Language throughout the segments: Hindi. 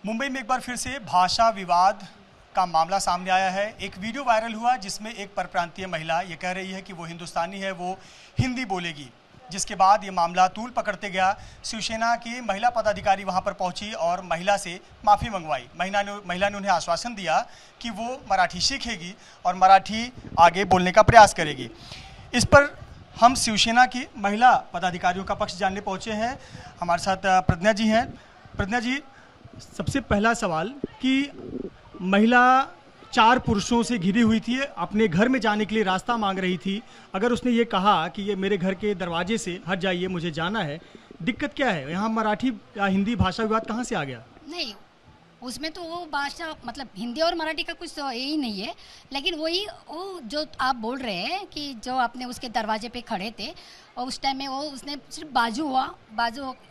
मुंबई में एक बार फिर से भाषा विवाद का मामला सामने आया है। एक वीडियो वायरल हुआ जिसमें एक परप्रांतीय महिला ये कह रही है कि वो हिंदुस्तानी है, वो हिंदी बोलेगी, जिसके बाद ये मामला तूल पकड़ते गया। शिवसेना की महिला पदाधिकारी वहां पर पहुंची और महिला से माफ़ी मंगवाई। महिला ने उन्हें आश्वासन दिया कि वो मराठी सीखेगी और मराठी आगे बोलने का प्रयास करेगी। इस पर हम शिवसेना की महिला पदाधिकारियों का पक्ष जानने पहुंचे हैं। हमारे साथ प्रज्ञा जी हैं। प्रज्ञा जी, सबसे पहला सवाल कि महिला 4 पुरुषों से घिरी हुई थी, अपने घर में जाने के लिए रास्ता मांग रही थी। अगर उसने ये कहा कि ये मेरे घर के दरवाजे से हट जाइए, मुझे जाना है, दिक्कत क्या है? यहाँ मराठी या हिंदी भाषा विवाद कहाँ से आ गया? नहीं, उसमें तो वो भाषा मतलब हिंदी और मराठी का कुछ तो यही नहीं है, लेकिन वही वो जो आप बोल रहे हैं कि जो आपने उसके दरवाजे पे खड़े थे और उस टाइम में वो उसने सिर्फ बाजू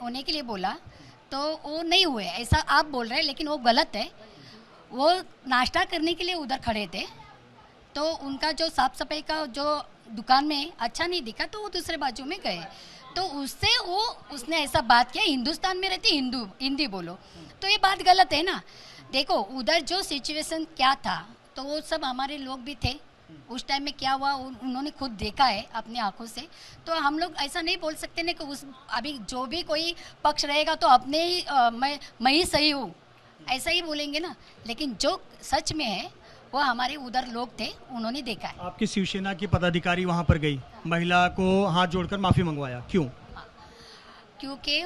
होने के लिए बोला, तो वो नहीं हुए ऐसा आप बोल रहे हैं, लेकिन वो गलत है। वो नाश्ता करने के लिए उधर खड़े थे, तो उनका जो साफ सफाई का जो दुकान में अच्छा नहीं दिखा, तो वो दूसरे बाजू में गए, तो उससे उसने ऐसा बात किया, हिंदुस्तान में रहती हिंदी बोलो, तो ये बात गलत है ना। देखो उधर जो सिचुएशन क्या था, तो वो सब हमारे लोग भी थे, उस टाइम में क्या हुआ उन्होंने खुद देखा है अपनी आंखों से। तो हम लोग ऐसा नहीं बोल सकते ना कि अभी जो भी कोई पक्ष रहेगा तो अपने ही मैं ही सही हूँ, ऐसा ही बोलेंगे ना। लेकिन जो सच में है वो हमारे उधर लोग थे, उन्होंने देखा है। आपकी शिवसेना की पदाधिकारी वहां पर गई, महिला को हाथ जोड़कर माफी मंगवाया, क्यों? क्योंकि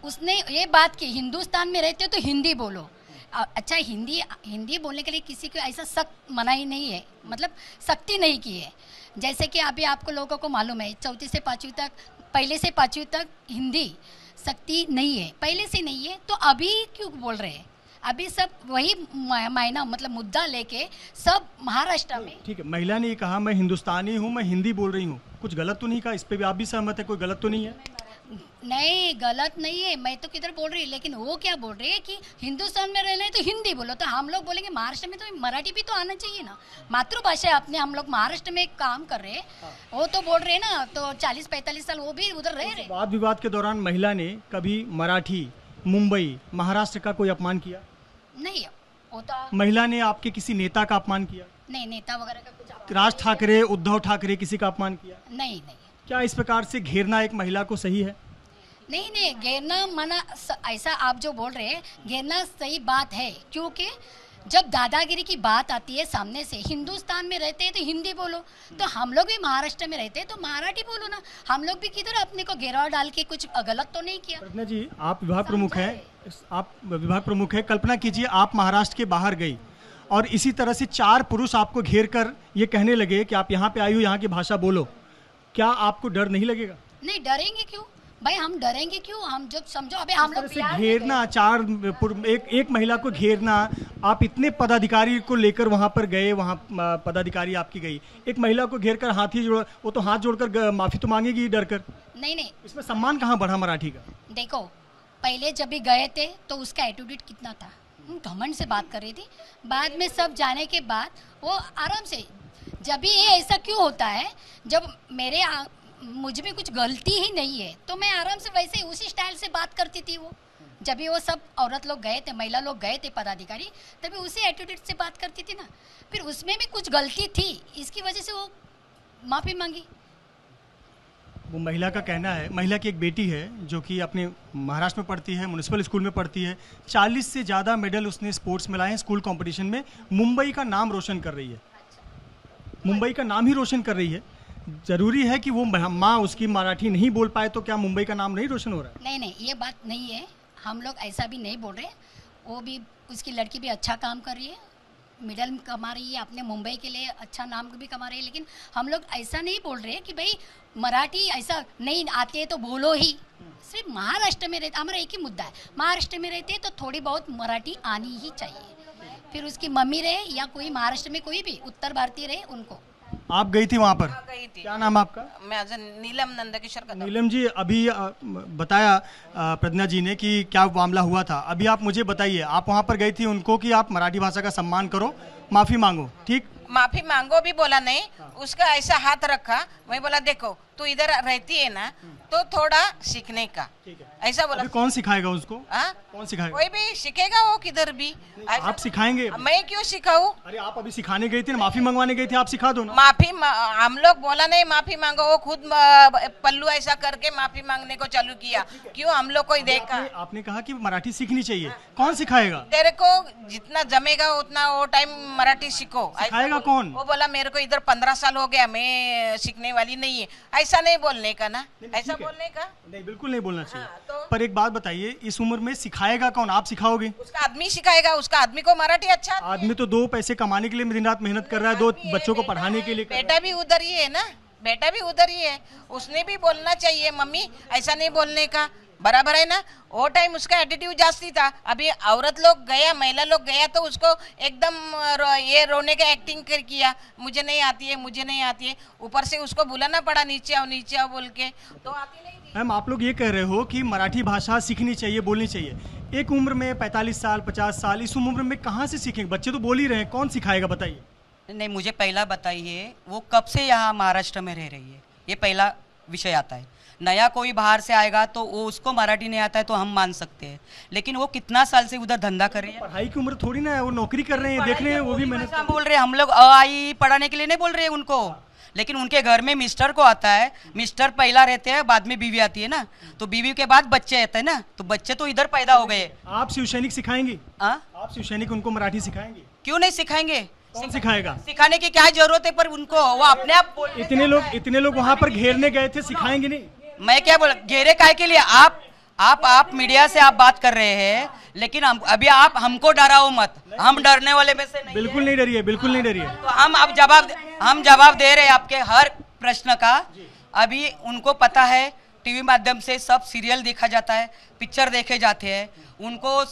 उसने ये बात की हिंदुस्तान में रहते हो तो हिंदी बोलो। अच्छा, हिंदी बोलने के लिए किसी को ऐसा सख्त मनाही नहीं है, मतलब सख्ती नहीं की है। जैसे कि अभी आपको लोगों को मालूम है 4वीं से 5वीं तक, पहले से 5वीं तक हिंदी सख्ती नहीं है, पहले से नहीं है, तो अभी क्यों बोल रहे हैं? अभी सब वही मायना मतलब मुद्दा लेके सब महाराष्ट्र में। ठीक है, महिला ने कहा मैं हिंदुस्तानी हूँ, मैं हिंदी बोल रही हूँ, कुछ गलत तो नहीं कहा? इस पे भी आप भी सहमत है? कोई गलत तो नहीं है? नहीं, गलत नहीं है, मैं तो किधर बोल रही, लेकिन वो क्या बोल रही है कि हिंदुस्तान में रहना है तो हिंदी बोलो। तो हम लोग बोलेंगे महाराष्ट्र में तो मराठी भी तो आना चाहिए ना, मातृभाषा है अपने। हम लोग महाराष्ट्र में काम कर रहे हैं, वो तो बोल रहे हैं ना, तो 40-45 साल वो भी उधर रह रहे। वाद विवाद के दौरान महिला ने कभी मराठी, मुंबई, महाराष्ट्र का कोई अपमान किया? नहीं होता। महिला ने आपके किसी नेता का अपमान किया? नहीं, नेता वगैरह का कुछ। राज ठाकरे, उद्धव ठाकरे, किसी का अपमान किया? नहीं। क्या इस प्रकार से घेरना एक महिला को सही है? नहीं, घेरना मना, ऐसा आप जो बोल रहे हैं घेरना सही बात है, क्योंकि जब दादागिरी की बात आती है सामने से, हिंदुस्तान में रहते हैं तो हिंदी बोलो, तो हम लोग भी महाराष्ट्र में रहते हैं तो मराठी बोलो ना। हम लोग भी किधर अपने को घेराव डाल के कुछ गलत तो नहीं किया। प्रज्ञा जी, आप विभाग प्रमुख है, कल्पना कीजिए आप महाराष्ट्र के बाहर गई और इसी तरह से 4 पुरुष आपको घेर कर ये कहने लगे कि आप यहाँ पे आई हो, यहाँ की भाषा बोलो, क्या आपको डर नहीं लगेगा? नहीं, डरेंगे क्यों भाई, हम डरेंगे क्यों? हम जब समझो अभी हम लोग घेरना, 4 एक महिला को घेरना, आप इतने पदाधिकारी को लेकर वहां पर गए, वहां पदाधिकारी आपकी गई, एक महिला को घेर कर हाथ ही जोड़, वो तो हाथ जोड़कर माफी तो मांगेगी डर कर। नहीं, इसमें सम्मान कहाँ बढ़ा मराठी का? देखो, पहले जब भी गए थे तो उसका एटीट्यूड कितना था, घमंड से बात कर रही थी। बाद में सब जाने के बाद वो आराम से, जब भी ये ऐसा क्यों होता है, जब मुझ में कुछ गलती ही नहीं है तो मैं आराम से वैसे ही उसी स्टाइल से बात करती थी। वो जब भी वो सब औरत लोग गए थे, महिला लोग गए थे पदाधिकारी, तभी उसी एटीट्यूड से बात करती थी ना। फिर उसमें भी कुछ गलती थी, इसकी वजह से वो माफ़ी मांगी। वो महिला का कहना है, महिला की एक बेटी है जो कि अपने महाराष्ट्र में पढ़ती है, म्युनिसिपल स्कूल में पढ़ती है, 40 से ज़्यादा मेडल उसने स्पोर्ट्स में लाए हैं स्कूल कॉम्पिटिशन में, मुंबई का नाम रोशन कर रही है। मुंबई का नाम ही रोशन कर रही है। जरूरी है कि वो माँ उसकी मराठी नहीं बोल पाए तो क्या मुंबई का नाम नहीं रोशन हो रहा है? नहीं, ये बात नहीं है, हम लोग ऐसा भी नहीं बोल रहे। वो भी, उसकी लड़की भी अच्छा काम कर रही है, मेडल कमा रही है, अपने मुंबई के लिए अच्छा नाम भी कमा रही है। लेकिन हम लोग ऐसा नहीं बोल रहे कि भाई मराठी ऐसा नहीं आती है तो बोलो ही। सिर्फ महाराष्ट्र में रहते, हमारा एक ही मुद्दा है, महाराष्ट्र में रहते हैं तो थोड़ी बहुत मराठी आनी ही चाहिए। फिर उसकी मम्मी रहे या कोई महाराष्ट्र में कोई भी उत्तर भारतीय रहे, उनको। आप गई थी वहाँ पर? गई थी। क्या नाम आपका? माझं नीलम नंदकिशोर कदम। नीलम जी, अभी बताया प्रज्ञा जी ने कि क्या मामला हुआ था, अभी आप मुझे बताइए, आप वहाँ पर गई थी उनको कि आप मराठी भाषा का सम्मान करो, माफी मांगो, ठीक? माफी मांगो भी बोला नहीं, उसका ऐसा हाथ रखा, मैं बोला देखो तू इधर रहती है ना तो थोड़ा सीखने का, ऐसा बोला। अभी कौन सिखाएगा उसको? कौन सिखाएगा? कोई भी सीखेगा वो किधर भी। आप सिखाएंगे? मैं क्यों सिखाऊं? अरे आप अभी सिखाने गई थी ना, माफी मंगवाने गई थी, आप सिखा दो ना। हम लोग बोला नहीं माफी मांगो, वो खुद पल्लू ऐसा करके माफी मांगने को चालू किया। क्यों? हम लोग को ही देखा। आपने कहा कि मराठी सीखनी चाहिए, कौन सिखाएगा? तेरे को जितना जमेगा उतना वो टाइम मराठी सीखो। सिखाएगा कौन? वो बोला मेरे को इधर 15 साल हो गया, मैं सीखने वाली नहीं है। ऐसा नहीं बोलने का ना, ऐसा बोलने का नहीं, बिल्कुल नहीं बोलना चाहिए। तो पर एक बात बताइए, इस उम्र में सिखाएगा कौन? आप सिखाओगे? उसका आदमी सिखाएगा, उसका आदमी को मराठी अच्छा। आदमी तो 2 पैसे कमाने के लिए दिन रात मेहनत कर रहा है, 2 बच्चों को पढ़ाने के लिए। बेटा भी उधर ही है ना, बेटा भी उधर ही है, उसने भी बोलना चाहिए मम्मी ऐसा नहीं बोलने का, बराबर है ना। वो टाइम उसका एटीट्यूड जास्ती था। अभी औरत लोग गया, महिला लोग गया तो उसको एकदम ये रोने का एक्टिंग किया, मुझे नहीं आती है, मुझे नहीं आती है। ऊपर से उसको बुलाना पड़ा नीचे आओ बोल के, तो आती नहीं थी। मैम, आप लोग ये कह रहे हो कि मराठी भाषा सीखनी चाहिए, बोलनी चाहिए। एक उम्र में 45 साल 50 साल, इस उम्र में कहाँ से सीखेंगे? बच्चे तो बोल ही रहे हैं, कौन सिखाएगा बताइए? नहीं, मुझे पहला बताइए वो कब से यहाँ महाराष्ट्र में रह रही है, ये पहला विषय आता है। नया कोई बाहर से आएगा तो वो उसको मराठी नहीं आता है तो हम मान सकते हैं, लेकिन वो कितना साल से उधर धंधा कर रही है। पढ़ाई की उम्र थोड़ी ना है, वो नौकरी कर रहे हैं, देख रहे हैं, वो भी मेहनत बोल रहे हैं। हम लोग अ आई पढ़ाने के लिए नहीं बोल रहे हैं उनको, लेकिन उनके घर में मिस्टर को आता है, मिस्टर पहला रहते हैं, बाद में बीवी आती है ना, तो बीवी के बाद बच्चे आते हैं ना, तो बच्चे तो इधर पैदा हो गए। आप शिवसैनिक सिखाएंगे? आप शिवसैनिक उनको मराठी सिखाएंगे? क्यों नहीं सिखाएंगे? कौन सिखाएगा? सिखाने की क्या जरूरत है, पर उनको वो अपने आप इतने लोग वहाँ पर घेरने गए थे, सिखाएंगे नहीं? मैं क्या बोला, घेरे काय के लिए? आप मीडिया से आप बात कर रहे हैं, लेकिन अभी आप हमको डराओ मत, हम डरने वाले में से नहीं। बिल्कुल नहीं डरिए, बिल्कुल नहीं डरिए। तो हम अब जवाब दे रहे हैं आपके हर प्रश्न का। अभी उनको पता है, टीवी माध्यम से सब सीरियल देखा जाता है, पिक्चर देखे जाते हैं, उनको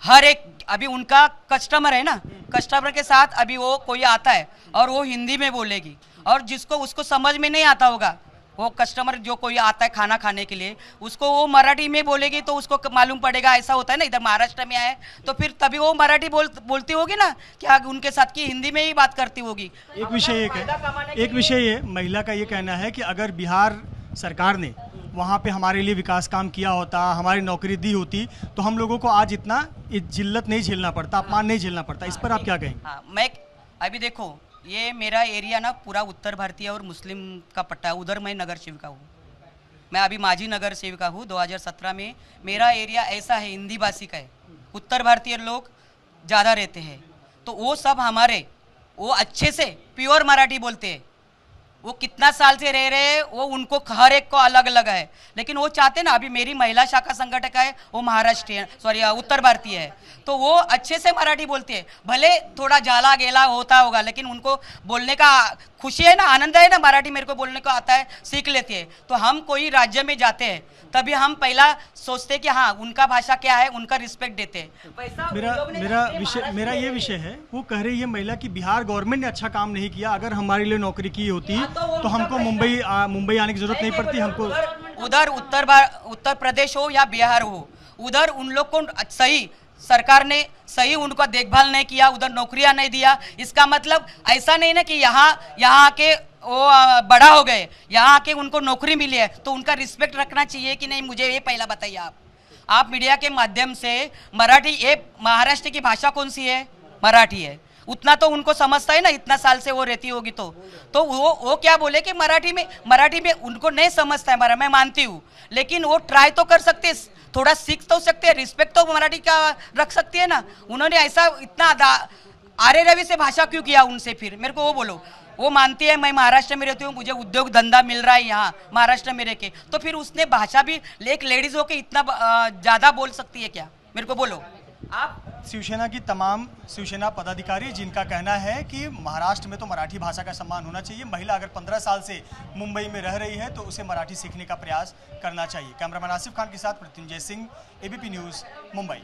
हर एक, अभी उनका कस्टमर है ना, कस्टमर के साथ अभी वो कोई आता है और वो हिंदी में बोलेगी, और जिसको उसको समझ में नहीं आता होगा, वो कस्टमर जो कोई आता है खाना खाने के लिए, उसको वो मराठी में बोलेगी तो उसको मालूम पड़ेगा। ऐसा होता है ना, इधर महाराष्ट्र में आए तो फिर तभी वो मराठी बोलती होगी ना, क्या उनके साथ की हिंदी में ही बात करती होगी। एक विषय ये महिला का ये कहना है कि अगर बिहार सरकार ने वहाँ पे हमारे लिए विकास काम किया होता, हमारी नौकरी दी होती, तो हम लोगों को आज इतना जिल्लत नहीं झेलना पड़ता, अपमान नहीं झेलना पड़ता। इस पर आप क्या कहेंगे? हाँ, मैं अभी देखो, ये मेरा एरिया ना पूरा उत्तर भारतीय और मुस्लिम का पट्टा है, उधर मैं नगर सेविका हूँ। मैं अभी माजी नगर सेविका हूँ 2017 में। मेरा एरिया ऐसा है, हिंदी भाषी का है, उत्तर भारतीय लोग ज़्यादा रहते हैं, तो वो सब हमारे वो अच्छे से प्योर मराठी बोलते हैं। वो कितना साल से रह रहे हैं, वो उनको हर एक को अलग अलग है, लेकिन वो चाहते ना, अभी मेरी महिला शाखा संगठक है, वो महाराष्ट्रीयन उत्तर भारतीय है, तो वो अच्छे से मराठी बोलते हैं। भले थोड़ा जाला गेला होता होगा, लेकिन उनको बोलने का खुशी है ना, आनंद है ना, मराठी मेरे को बोलने को आता है, सीख लेते हैं। तो हम कोई राज्य में जाते हैं तभी हम पहला सोचते हैं कि हाँ उनका भाषा क्या है, उनका रिस्पेक्ट देते हैं। मेरा ये विषय है, वो कह रही है महिला कि बिहार गवर्नमेंट ने अच्छा काम नहीं किया, अगर हमारे लिए नौकरी की होती तो हमको मुंबई आने की जरूरत नहीं पड़ती। हमको उधर उत्तर प्रदेश हो या बिहार हो, उधर उन लोग को सही सरकार ने सही उनको देखभाल नहीं किया, उधर नौकरियां नहीं दिया। इसका मतलब ऐसा नहीं ना कि यहाँ के वो बड़ा हो गए, यहाँ के उनको नौकरी मिली है तो उनका रिस्पेक्ट रखना चाहिए कि नहीं। मुझे ये पहला बताइए आप मीडिया के माध्यम से, मराठी ये महाराष्ट्र की भाषा कौन सी है? मराठी है, उतना तो उनको समझता है ना, इतना साल से वो रहती होगी तो वो क्या बोले कि मराठी में उनको नहीं समझता है, मैं मानती हूँ, लेकिन वो ट्राई तो कर सकते, थोड़ा सीख तो सकते हैं, रिस्पेक्ट तो मराठी का रख सकती है ना। उन्होंने ऐसा इतना आरे रवि से भाषा क्यों किया उनसे? फिर मेरे को वो बोलो। वो मानती है मैं महाराष्ट्र में रहती हूँ, मुझे उद्योग धंधा मिल रहा है यहाँ महाराष्ट्र में रह के, तो फिर उसने भाषा भी एक लेडीज होके इतना ज़्यादा बोल सकती है क्या? मेरे को बोलो आप। शिवसेना की तमाम शिवसेना पदाधिकारी जिनका कहना है कि महाराष्ट्र में तो मराठी भाषा का सम्मान होना चाहिए, महिला अगर 15 साल से मुंबई में रह रही है तो उसे मराठी सीखने का प्रयास करना चाहिए। कैमरामैन आसिफ खान के साथ मृत्युंजय सिंह, ABP न्यूज़, मुंबई।